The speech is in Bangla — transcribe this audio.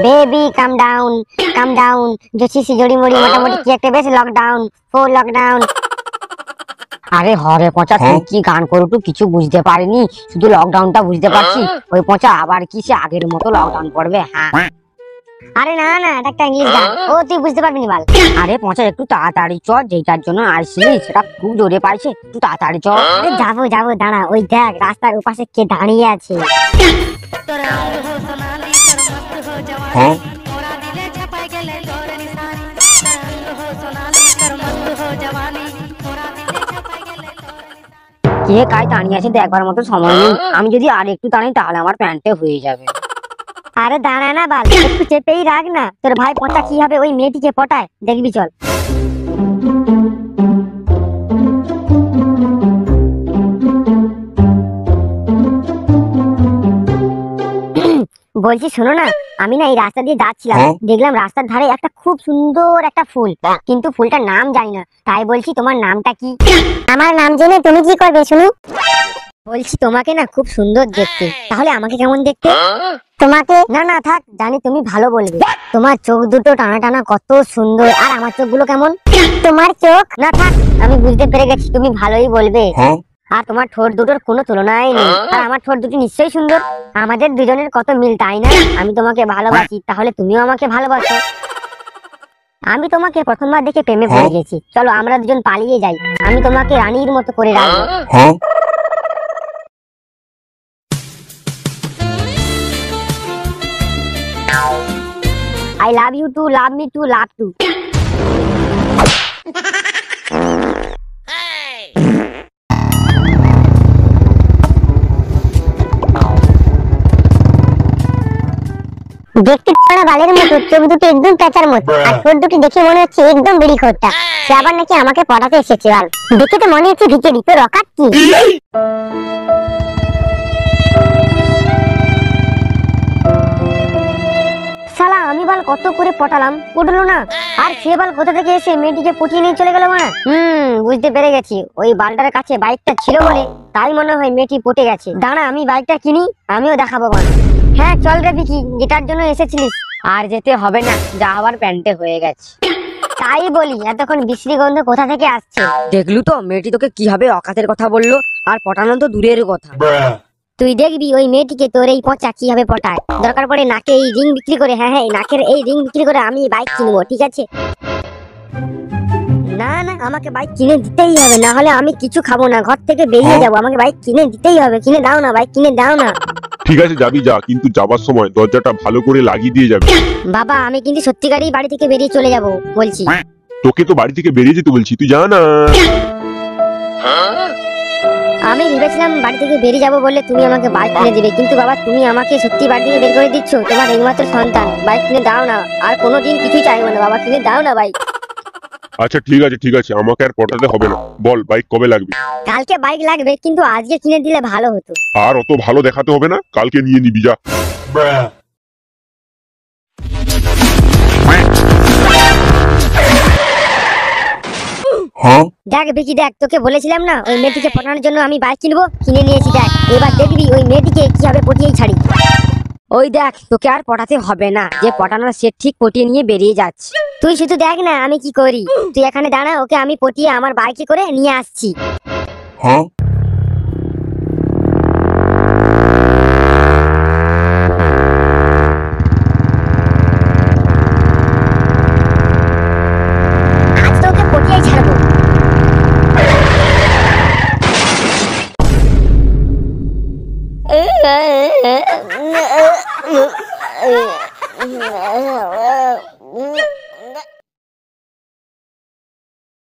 বেবি কাম ডাউন জোছি সিজড়ি মড়ি মোটামুটি কি একটা বেশ লকডাউন ফুল লকডাউন। আরে হরে পচা তুই কি গান করুটু কিছু বুঝতে পারিনি, শুধু লকডাউনটা বুঝতে পারছি। ওই পচা আবার কি সে আগের মতো লকডাউন পড়বে? হ্যাঁ আরে না না, এটা একটা ইংলিশ গান, ও তুই বুঝতে পারবি না বাল। আরে পচা একটু তাড়াতাড়ি চ, যেটার জন্য আসছিলি সেটা খুব জোরে পাইছে, একটু তাড়াতাড়ি চ। আরে যাবো যাবো, দাঁড়া, ওই দেখ রাস্তার ওপাশে কে দাঁড়িয়ে আছে। কে কাই দাঁড়িয়ে আছে দেখবার মতো সময় নেই, আমি যদি আর একটু দাঁড়াই তাহলে আমার প্যান্টে হয়ে যাবে। আরে দাঁড়া না বাল, একটু চেপেই রাখ না, তোর ভাই পচা কি হবে ওই মেয়েটিকে পটায়, দেখবি চল। বলছি শোনো না, আমি না এই রাস্তা দিয়ে যাচ্ছিলাম, দেখলাম রাস্তার ধারে একটা খুব সুন্দর একটা ফুল, কিন্তু ফুলটার নাম জানি না, তাই বলছি তোমার নামটা কি? আমার নাম জেনে তুমি কি করবে শুনি? বলছি তোমাকে না খুব সুন্দর দেখতে, তাহলে আমাকে কেমন দেখতে? তোমাকে না না থাক, জানি তুমি ভালো বলবে। তোমার চোখ দুটো টানা টানা কত সুন্দর, আর আমার চোখগুলো কেমন? তোমার চোখ না থাক, আমি বুঝতে পেরে গেছি তুমি ভালোই বলবে। আর তোমার ঠোঁট দুটোর কোনো তুলনাই নেই, আর আমার ঠোঁট দুটো নিশ্চয়ই সুন্দর। আমাদের দুজনের কত মিল তাই না? আমি তোমাকে ভালোবাসি, তাহলে তুমিও আমাকে ভালোবাসো। আমি তোমাকে প্রথমবার দেখে প্রেমে পড়ে গেছি, চলো আমরা দুজন পালিয়ে যাই, আমি তোমাকে রানীর মতো করে রাখবো। I love you to love me to love to. দেখতে বড় বালের মতো, চোখ দুটো একদম পেঁচার মতো, আর ঠোঁট দুটো দেখে মনে হচ্ছে একদম বিড়ি খোরটা। সে আবার নাকি আমাকে পড়াতে এসেছে বাল, দেখে তো মনে হচ্ছে ভিখারি, তোর অকাত কি? শালা আমি বাল কত করে পটালাম, পটলো না, আর সে বাল কোথা থেকে এসে মেয়েটিকে পটিয়ে নিয়ে চলে গেল না। বুঝতে পেরে গেছি, ওই বালটার কাছে বাইকটা ছিল বলে তাই মনে হয় মেয়েটি পটে গেছে। দাঁড়া আমি বাইকটা কিনি, আমিও দেখাবো বাল। হ্যাঁ চল রে ভিকি, যেটার জন্য এসেছিলিস। আর যেতে হবে না, যা হবার প্যান্টে হয়ে গেছে। তাই বলি এতক্ষণ বিশ্রী গন্ধ কোথা থেকে আসছে? দেখলু তো মেয়েটি তোকে কিভাবে অকাতের কথা বললো, আর পটানো তো দূরের কথা। তুই দেখবি ওই মেয়েটিকে তোর এই পচা কিভাবে পটায়, দরকার পড়ে নাকে এই রিং বিক্রি করে, হ্যাঁ হ্যাঁ নাকের এই রিং বিক্রি করে আমি বাইক কিনবো, ঠিক আছে? না না আমাকে বাইক কিনে দিতেই হবে, না হলে আমি কিছু খাবো না, ঘর থেকে বেরিয়ে যাবো, আমাকে বাইক কিনে দিতেই হবে, কিনে দাও না বাইক, কিনে দাও না। ঠিক আছে যাবি যা, কিন্তু যাবার সময় দরজাটা ভালো করে লাগিয়ে দিয়ে যাবি। বাবা আমি কিন্তু সত্যিকারই বাড়ি থেকে বেরিয়ে চলে যাবো বলছি। তোকে তো বাড়ি থেকে বেরিয়ে যেতে বলছি, তুই যা না। আমি ভেবেছিলাম বাড়ি থেকে বেরিয়ে যাবো বলে তুমি আমাকে বাইক কিনে দিবে, কিন্তু বাবা তুমি আমাকে সত্যি বাড়ি থেকে বের করে দিচ্ছ, তোমার একমাত্র সন্তান, বাইক কিনে দাও না, আর কোনোদিন কিছুই চাইবো না বাবা, কিনে দাও না বাইক। আচ্ছা ঠিক আছে, আমাকে আর পটাতে হবে না, বল বাইক কবে লাগবে? কালকে বাইক লাগবে, কিন্তু আজকে কিনে দিলে ভালো হতো। আর অত ভালো দেখাতে হবে না, কালকে নিয়ে নিবি যা। দেখ ভিকি দেখ, তোকে বলেছিলাম না ওই মেয়েটিকে পটানোর জন্য আমি বাইক কিনবো, কিনে নিয়েছি, দেখ এবার দেখবি ওই মেয়েটিকে কিভাবে পটিয়েই ছাড়ি। ওই দেখ তোকে আর পটাতে হবে না, যে পটানোর সে ঠিক পটিয়ে নিয়ে বেরিয়ে যাচ্ছে, তুই শুধু দেখ না আমি কি করি। তুই এখানে দাঁড়া, ওকে আমি পটিয়ে আমার বাইকে করে নিয়ে আসছি। আজ তোকে পটিয়েই ছাড়বো।